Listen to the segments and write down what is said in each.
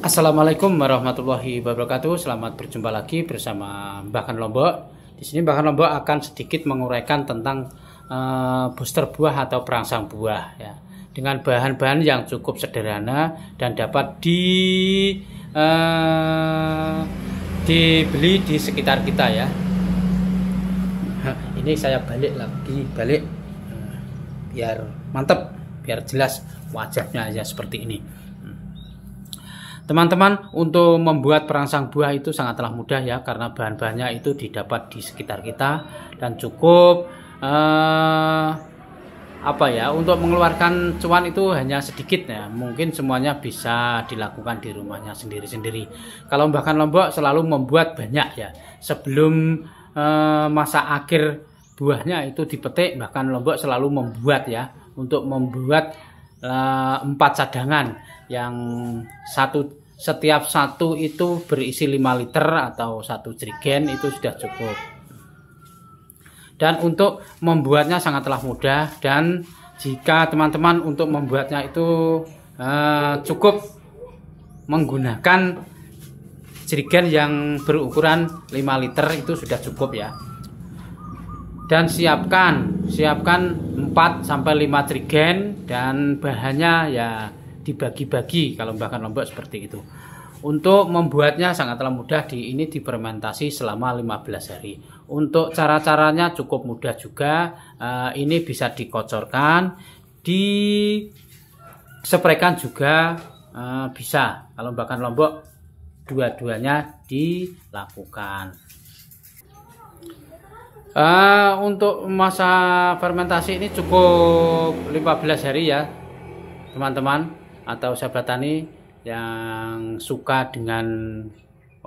Assalamualaikum warahmatullahi wabarakatuh. Selamat berjumpa lagi bersama Mbah Kan Lombok. Di sini Mbah Kan Lombok akan sedikit menguraikan tentang booster buah atau perangsang buah ya. Dengan bahan-bahan yang cukup sederhana dan dapat dibeli di sekitar kita ya. Ini saya balik biar mantep, biar jelas wajahnya aja seperti ini. Teman-teman, untuk membuat perangsang buah itu sangatlah mudah ya, karena bahan-bahannya itu didapat di sekitar kita dan cukup untuk mengeluarkan cuan itu hanya sedikit ya. Mungkin semuanya bisa dilakukan di rumahnya sendiri-sendiri. Kalau Mbah Kan Lombok selalu membuat banyak ya. Sebelum masa akhir buahnya itu dipetik, Mbah Kan Lombok selalu membuat ya, untuk membuat 4 cadangan yang setiap satu itu berisi 5 liter atau 1 jerigen, itu sudah cukup. Dan untuk membuatnya sangatlah mudah, dan jika teman-teman untuk membuatnya itu cukup menggunakan jerigen yang berukuran 5 liter itu sudah cukup ya. Dan siapkan 4 sampai 5 jerigen, dan bahannya ya dibagi-bagi kalau Mbah Kan Lombok seperti itu. Untuk membuatnya sangatlah mudah, ini difermentasi selama 15 hari. Untuk cara-caranya cukup mudah juga. Ini bisa dikocorkan, dispraykan juga bisa. Kalau Mbah Kan Lombok dua-duanya dilakukan. Untuk masa fermentasi ini cukup 15 hari ya teman-teman atau sahabat tani yang suka dengan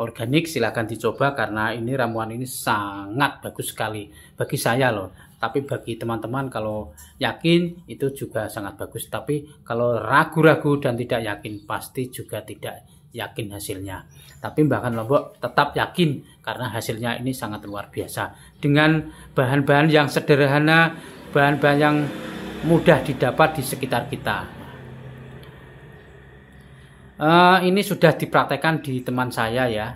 organik, silahkan dicoba, karena ini ramuan ini sangat bagus sekali bagi saya loh. Tapi bagi teman-teman kalau yakin itu juga sangat bagus, tapi kalau ragu-ragu dan tidak yakin pasti juga tidak yakin hasilnya. Tapi Mbah Kan Lombok tetap yakin karena hasilnya ini sangat luar biasa. Dengan bahan-bahan yang sederhana, bahan-bahan yang mudah didapat di sekitar kita. Ini sudah dipraktekkan di teman saya ya,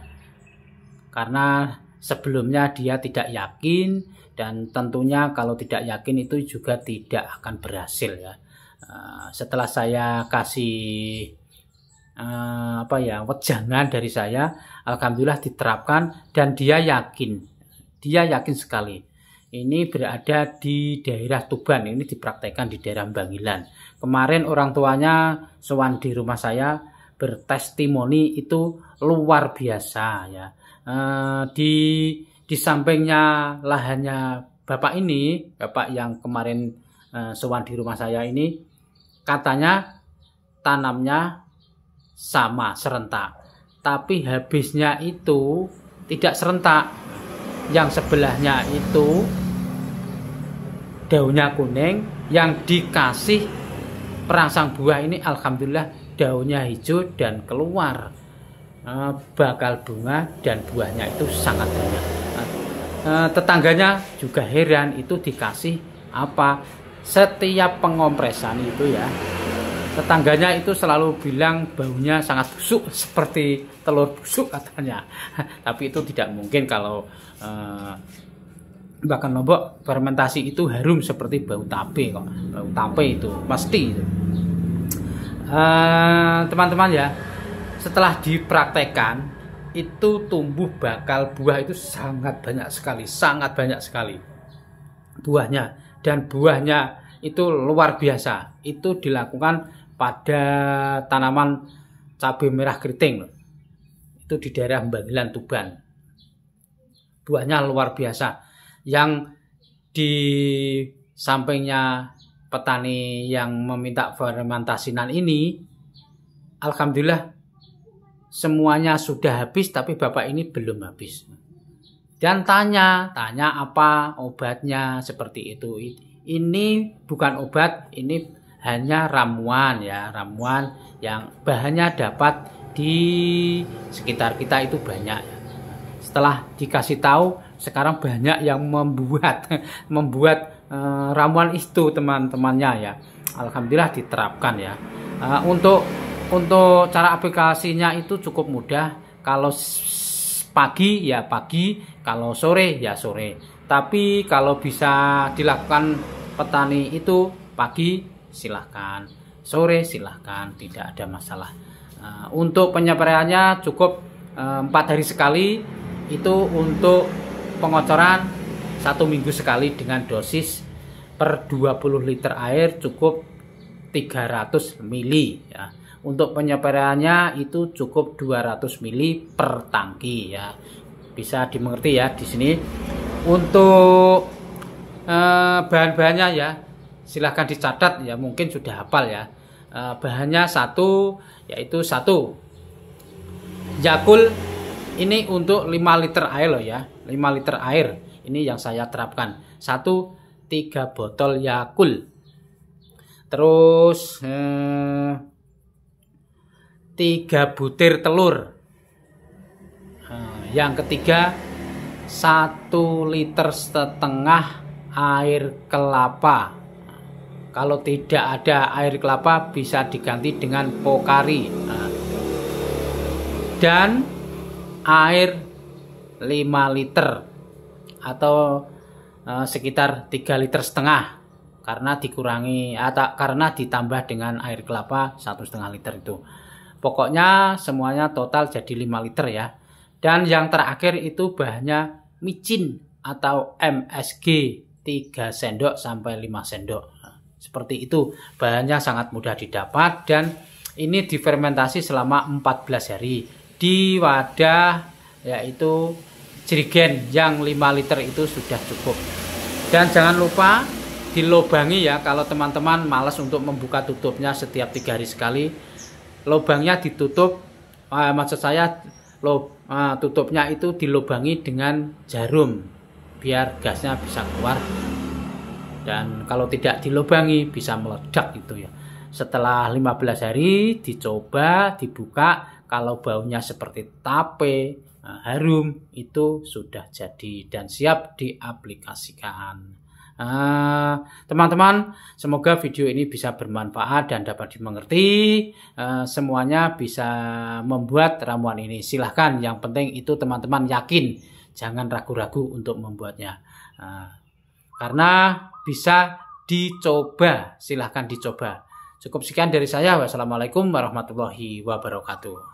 karena sebelumnya dia tidak yakin, dan tentunya kalau tidak yakin itu juga tidak akan berhasil ya. Setelah saya kasih wejangan dari saya, alhamdulillah diterapkan, dan dia yakin sekali. Ini berada di daerah Tuban, ini dipraktekkan di daerah Bangilan. Kemarin orang tuanya sowan di rumah saya bertestimoni itu luar biasa ya. Di sampingnya lahannya bapak yang kemarin sowan di rumah saya ini, katanya tanamnya sama serentak, tapi habisnya itu tidak serentak. Yang sebelahnya itu daunnya kuning, yang dikasih perangsang buah ini alhamdulillah daunnya hijau dan keluar bakal bunga, dan buahnya itu sangat banyak. Tetangganya juga heran, itu dikasih apa setiap pengompresan itu ya. Tetangganya itu selalu bilang baunya sangat busuk seperti telur busuk katanya. Tapi itu tidak mungkin kalau Mbah Kan Lombok fermentasi itu harum seperti bau tape kok. Bau tape itu pasti itu. Teman-teman ya, setelah dipraktekkan itu tumbuh bakal buah itu sangat banyak sekali buahnya, dan buahnya itu luar biasa. Itu dilakukan pada tanaman cabai merah keriting loh. Itu di daerah Bangilan Tuban. Buahnya luar biasa. Yang di sampingnya petani yang meminta fermentasinan ini, alhamdulillah semuanya sudah habis, tapi bapak ini belum habis. Dan tanya apa obatnya seperti itu. Ini bukan obat, ini hanya ramuan ya, ramuan yang bahannya dapat di sekitar kita itu banyak. Setelah dikasih tahu, sekarang banyak yang membuat ramuan itu teman-temannya ya. Alhamdulillah diterapkan ya. Untuk untuk cara aplikasinya itu cukup mudah. Kalau pagi ya pagi, kalau sore ya sore. Tapi kalau bisa dilakukan petani itu pagi silahkan, sore silahkan, tidak ada masalah. Untuk penyepraiannya cukup 4 hari sekali. Itu untuk pengocoran 1 minggu sekali dengan dosis per 20 liter air cukup 300 ml ya. Untuk penyepraiannya itu cukup 200 ml per tangki ya. Bisa dimengerti ya di sini. Untuk bahan-bahannya ya silahkan dicatat ya, mungkin sudah hafal ya. Bahannya yaitu 1 Yakult. Ini untuk 5 liter air loh ya, 5 liter air ini yang saya terapkan. 3 botol Yakult. Terus 3 butir telur. Yang ketiga 1,5 liter air kelapa. Kalau tidak ada air kelapa bisa diganti dengan Pokari. Dan air 5 liter atau sekitar 3,5 liter karena dikurangi atau karena ditambah dengan air kelapa 1,5 liter itu. Pokoknya semuanya total jadi 5 liter ya. Dan yang terakhir itu bahannya micin atau MSG 3 sendok sampai 5 sendok. Seperti itu, bahannya sangat mudah didapat dan ini difermentasi selama 14 hari di wadah yaitu jerigen yang 5 liter itu sudah cukup. Dan jangan lupa dilobangi ya, kalau teman-teman malas untuk membuka tutupnya setiap 3 hari sekali. Lubangnya ditutup, maksud saya tutupnya itu dilubangi dengan jarum biar gasnya bisa keluar. Dan kalau tidak dilubangi bisa meledak itu ya. Setelah 15 hari dicoba, dibuka, kalau baunya seperti tape, harum, itu sudah jadi dan siap diaplikasikan. Teman-teman, semoga video ini bisa bermanfaat dan dapat dimengerti. Semuanya bisa membuat ramuan ini. Silahkan, yang penting itu teman-teman yakin, jangan ragu-ragu untuk membuatnya. Karena bisa dicoba, silahkan dicoba. Cukup sekian dari saya. Wassalamualaikum warahmatullahi wabarakatuh.